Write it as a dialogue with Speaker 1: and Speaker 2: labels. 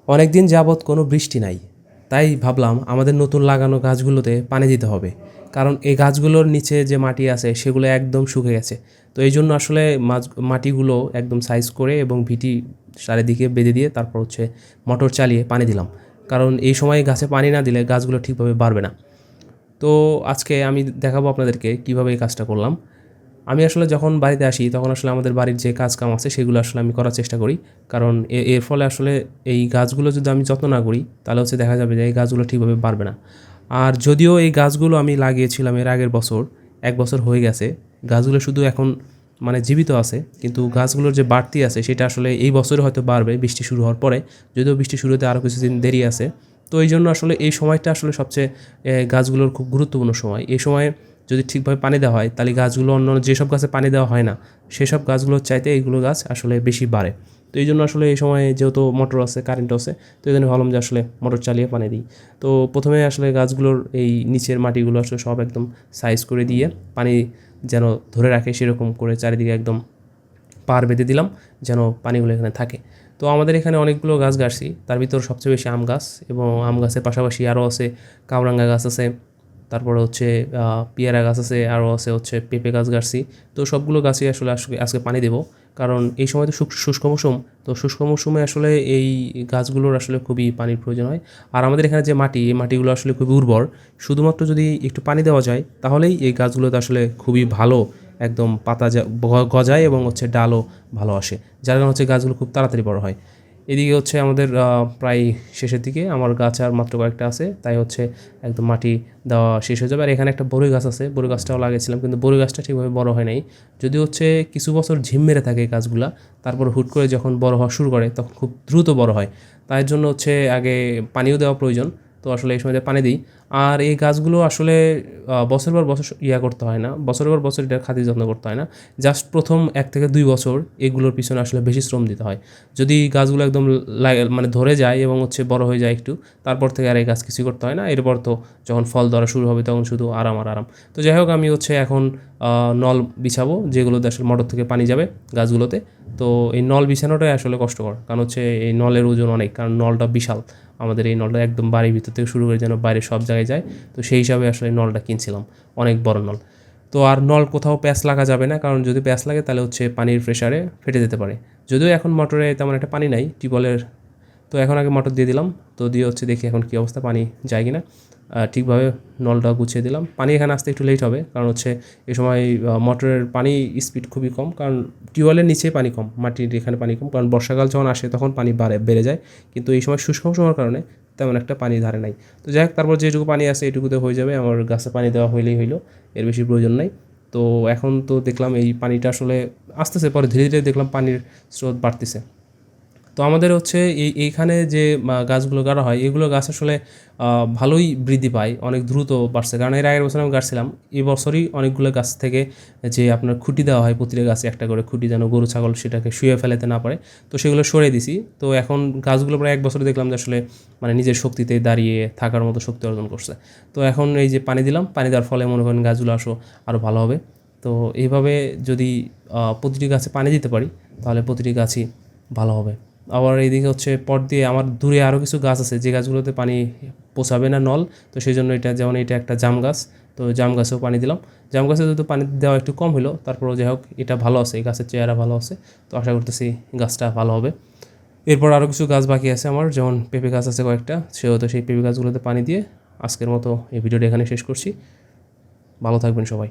Speaker 1: অনেক দিন যাবৎ কোনো বৃষ্টি নাই, তাই ভাবলাম আমাদের নতুন লাগানো গাছগুলোতে পানি দিতে হবে। কারণ এই গাছগুলোর নিচে যে মাটি আছে সেগুলো একদম শুকিয়ে গেছে। তো এই জন্য আসলে মাটিগুলো একদম সাইজ করে এবং ভিটি চারিদিকে বেঁধে দিয়ে তারপর হচ্ছে মোটর চালিয়ে পানি দিলাম। কারণ এই সময় গাছে পানি না দিলে গাছগুলো ঠিকভাবে বাড়বে না। তো আজকে আমি দেখাবো আপনাদেরকে কীভাবে এই কাজটা করলাম। আমি আসলে যখন বাড়িতে আসি তখন আসলে আমাদের বাড়ির যে কাজ কাম আছে সেগুলো আসলে আমি করার চেষ্টা করি। কারণ এর ফলে আসলে এই গাছগুলো যদি আমি যত্ন না করি তাহলে হচ্ছে দেখা যাবে যে এই গাছগুলো ঠিকভাবে বাড়বে না। আর যদিও এই গাছগুলো আমি লাগিয়েছিলাম এর আগের বছর, ১ বছর হয়ে গেছে। গাছগুলো শুধু এখন মানে জীবিত আছে, কিন্তু গাছগুলোর যে বাড়তি আছে সেটা আসলে এই বছরে হয়তো বাড়বে বৃষ্টি শুরু হওয়ার পরে। যদিও বৃষ্টি শুরু হতে আরও কিছুদিন দেরি আছে। তো এই জন্য আসলে এই সময়টা আসলে সবচেয়ে গাছগুলোর খুব গুরুত্বপূর্ণ সময়। এই সময়ে যদি ঠিকভাবে পানি দেওয়া হয় তাহলে গাছগুলো অন্যান্য যেসব গাছে পানি দেওয়া হয় না সেসব গাছগুলোর চাইতে এইগুলো গাছ আসলে বেশি বাড়ে। তো এই জন্য আসলে এই সময় যেহেতু মোটর আছে, কারেন্ট আছে, তো এই জন্য ভাবলাম যে আসলে মোটর চালিয়ে পানি দিই। তো প্রথমে আসলে গাছগুলোর এই নিচের মাটিগুলো আসলে সব একদম সাইজ করে দিয়ে পানি যেন ধরে রাখে সেরকম করে চারিদিকে একদম পার বেঁধে দিলাম যেন পানিগুলো এখানে থাকে। তো আমাদের এখানে অনেকগুলো গাছ গাছছি, তার ভিতর সবচেয়ে বেশি আম গাছ, এবং আম গাছের পাশাপাশি আরও আছে কামরাঙ্গা গাছ আছে, তারপরে হচ্ছে পেয়ারা গাছ আছে, আরও আছে হচ্ছে পেঁপে গাছ গাছছি। তো সবগুলো গাছই আসলে আজকে পানি দেবো, কারণ এই সময় তো শুষ্ক মৌসুম। তো শুষ্ক মৌসুমে আসলে এই গাছগুলোর আসলে খুবই পানির প্রয়োজন হয়। আর আমাদের এখানে যে মাটি, এই মাটিগুলো আসলে খুবই উর্বর। শুধুমাত্র যদি একটু পানি দেওয়া যায় তাহলেই এই গাছগুলোতে আসলে খুবই ভালো একদম পাতা গজায় এবং হচ্ছে ডালও ভালো আসে, যার কারণে হচ্ছে গাছগুলো খুব তাড়াতাড়ি বড় হয়। এদিকে হচ্ছে আমাদের প্রায় শেষের দিকে, আমার গাছ আর মাত্র কয়েকটা আছে, তাই হচ্ছে একদম মাটি দেওয়া শেষ হয়ে যাবে। আর এখানে একটা বড়ই গাছ আছে, বড়ই গাছটাও লাগিয়েছিলাম, কিন্তু বড়ই গাছটা ঠিকভাবে বড় হয় নাই। যদি হচ্ছে কিছু বছর ঝিম মেরে থাকে এই গাছগুলা, তারপর হুট করে যখন বড় হওয়া শুরু করে তখন খুব দ্রুত বড় হয়। তাই জন্য হচ্ছে আগে পানিও দেওয়া প্রয়োজন। তো আসলে এই সময় পানি দিই। আর এই গাছগুলো আসলে বছর পর বছর করতে হয় না, বছরের পর বছর এটার খাতির যত্ন করতে হয় না। জাস্ট প্রথম ১ থেকে ২ বছর এগুলোর পিছনে আসলে বেশি শ্রম দিতে হয়। যদি গাছগুলো একদম মানে ধরে যায় এবং হচ্ছে বড় হয়ে যায় একটু, তারপর থেকে আর এই গাছ কিছুই করতে হয় না। এরপর তো যখন ফল ধরা শুরু হবে তখন শুধু আরাম আর আরাম। তো যাই হোক, আমি হচ্ছে এখন নল বিছাবো যেগুলোতে আসলে মোটর থেকে পানি যাবে গাছগুলোতে। তো এই নল বিছানোটাই আসলে কষ্টকর, কারণ হচ্ছে এই নলের ওজন অনেক, কারণ নলটা বিশাল। আমাদের এই নলটা একদম বাড়ির ভিতর থেকে শুরু করে যেন বাইরে সব জায়গায় যায়। তো সেই হিসাবে আসলে নলটা কিনছিলাম, অনেক বড় নল। তো আর নল কোথাও প্যাঁচ লাগা যাবে না, কারণ যদি প্যাঁচ লাগে তাহলে হচ্ছে পানির প্রেসারে ফেটে যেতে পারে। যদিও এখন মোটরে তেমন একটা পানি নাই টিউবওয়েলের। তো এখন আগে মোটর দিয়ে দিলাম, তো দিয়ে হচ্ছে দেখি এখন কী অবস্থা, পানি যায় কি না। ঠিকভাবে নলটা গুছিয়ে দিলাম। পানি এখানে আসতে একটু লেট হবে, কারণ হচ্ছে এই সময় মোটরের পানি স্পিড খুবই কম, কারণ টিউবওয়েলের নিচে পানি কম, মাটির এখানে পানি কম, কারণ বর্ষাকাল যখন আসে তখন পানি বেড়ে যায়। কিন্তু এই সময় শুষ্ক মৌসুমের কারণে তেমন একটা পানি ধারে নাই। তো যাই হোক, তারপর যেটুকু পানি আছে এটুকুতে হয়ে যাবে, আমার গাছে পানি দেওয়া হইলেই হইলো, এর বেশি প্রয়োজন নাই। তো এখন তো দেখলাম এই পানিটা আসলে আসতেছে, পরে ধীরে ধীরে দেখলাম পানির স্রোত বাড়তেছে। তো আমাদের হচ্ছে এইখানে যে গাছগুলো গাড়া হয় এগুলো গাছ আসলে ভালোই বৃদ্ধি পায়, অনেক দ্রুত বাড়ছে। কারণ এর আগের বছর আমি গাড়ছিলাম, এই বছরই অনেকগুলো গাছ থেকে যে আপনার খুঁটি দেওয়া হয়, প্রতিটা গাছে একটা করে খুঁটি, যেন গরু ছাগল সেটাকে শুয়ে ফেলাতে না পারে। তো সেগুলো সরিয়ে দিছি। তো এখন গাছগুলো প্রায় ১ বছরে দেখলাম যে আসলে মানে নিজের শক্তিতে দাঁড়িয়ে থাকার মতো শক্তি অর্জন করছে। তো এখন এই যে পানি দিলাম, পানি দেওয়ার ফলে মনে করেন গাছগুলো আরও ভালো হবে। তো এইভাবে যদি প্রতিটি গাছে পানি দিতে পারি তাহলে প্রতিটি গাছই ভালো হবে। আবার এইদিকে হচ্ছে পট দিয়ে আমার দূরে আরও কিছু গাছ আছে যে গাছগুলোতে পানি পৌঁছাবে না নল। তো সেই জন্য এটা, যেমন এটা একটা জাম গাছ, তো জাম গাছেও পানি দিলাম। জাম গাছে যেহেতু পানি দেওয়া একটু কম হলো, তারপরও যাই হোক এটা ভালো আছে, এই গাছের চেহারা ভালো আছে। তো আশা করতেছি গাছটা ভালো হবে। এরপর আরও কিছু গাছ বাকি আছে আমার, যেমন পেঁপে গাছ আছে কয়েকটা, সেহেতু সেই পেঁপে গাছগুলোতে পানি দিয়ে আজকের মতো এই ভিডিওটা এখানে শেষ করছি। ভালো থাকবেন সবাই।